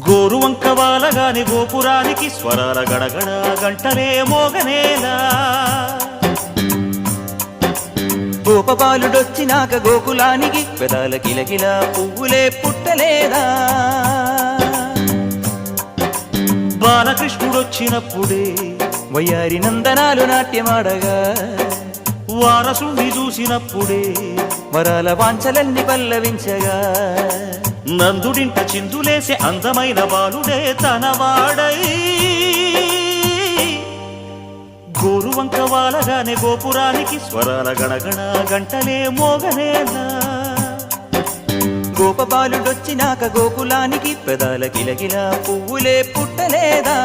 గోరువంక వాలగాని గోపురానికి స్వరాల గడగడ గంటలే మోగనేలా గోపబాలుడొచ్చినాక గోకులానికి పెదాల కిలకిల పువ్వులే పుట్టలేదా బాలకృష్ణుడొచ్చినప్పుడే వయ్యారి నందనాలు నాట్యమాడగా వారసుని చూసినప్పుడే వరాల వాంఛలన్నీ పల్లవించగా నందుడింట చిందులేసే అందమైన బాలుడే తనవాడై గోరువంక వాలగానే గోపురానికి స్వరాల గణగణ గంటలే మోగనేలా గోపబాలుడొచ్చినాక గోకులానికి పెదాల కిలకిల పువ్వులే పుట్టలేదా